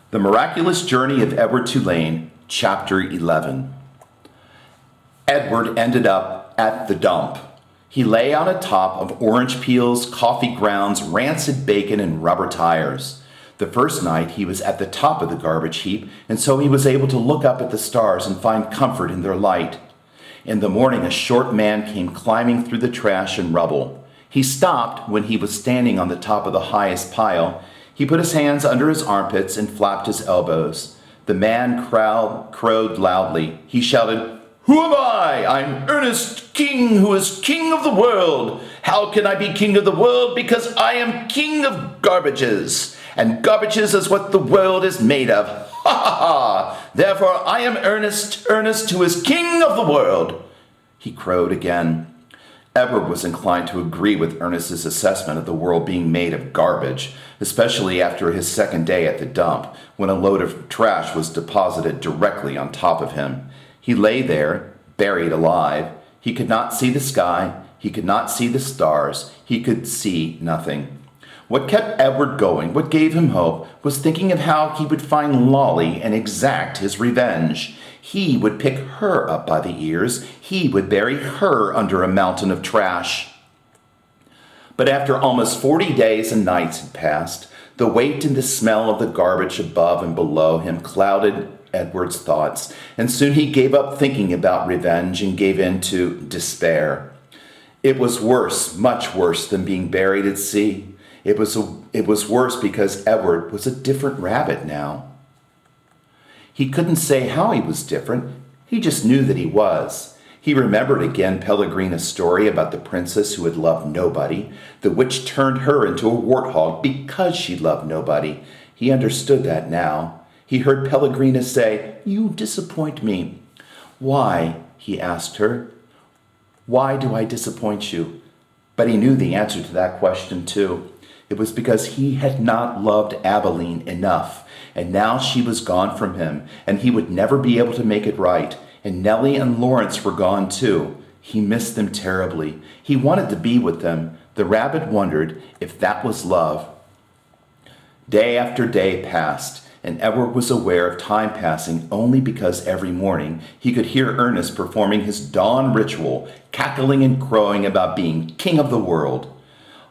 The Miraculous Journey of Edward Tulane, Chapter 11. Edward ended up at the dump. He lay on a top of orange peels, coffee grounds, rancid bacon, and rubber tires. The first night he was at the top of the garbage heap, and so he was able to look up at the stars and find comfort in their light. In the morning, a short man came climbing through the trash and rubble. He stopped when he was standing on the top of the highest pile. He put his hands under his armpits and flapped his elbows. The man crowed loudly. He shouted, "Who am I? I'm Ernest King, who is king of the world. How can I be king of the world? Because I am king of garbages. And garbages is what the world is made of. Ha ha ha! Therefore I am Ernest who is king of the world." He crowed again. Edward was inclined to agree with Ernest's assessment of the world being made of garbage, especially after his second day at the dump, when a load of trash was deposited directly on top of him. He lay there, buried alive. He could not see the sky. He could not see the stars. He could see nothing. What kept Edward going, what gave him hope, was thinking of how he would find Lolly and exact his revenge. He would pick her up by the ears. He would bury her under a mountain of trash. But after almost 40 days and nights had passed, the weight and the smell of the garbage above and below him clouded Edward's thoughts, and soon he gave up thinking about revenge and gave in to despair. It was worse, much worse than being buried at sea. It was worse because Edward was a different rabbit now. He couldn't say how he was different. He just knew that he was. He remembered again Pellegrina's story about the princess who had loved nobody. The witch turned her into a warthog because she loved nobody. He understood that now. He heard Pellegrina say, "You disappoint me." "Why?" he asked her. "Why do I disappoint you?" But he knew the answer to that question too. It was because he had not loved Abilene enough, and now she was gone from him, and he would never be able to make it right. And Nellie and Lawrence were gone too. He missed them terribly. He wanted to be with them. The rabbit wondered if that was love. Day after day passed, and Edward was aware of time passing only because every morning he could hear Ernest performing his dawn ritual, cackling and crowing about being king of the world.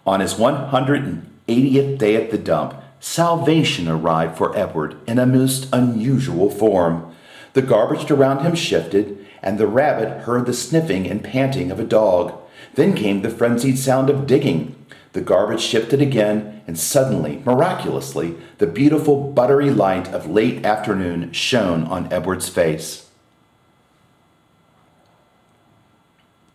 On his 180th day at the dump, salvation arrived for Edward in a most unusual form. The garbage around him shifted, and the rabbit heard the sniffing and panting of a dog. Then came the frenzied sound of digging. The garbage shifted again, and suddenly, miraculously, the beautiful buttery light of late afternoon shone on Edward's face.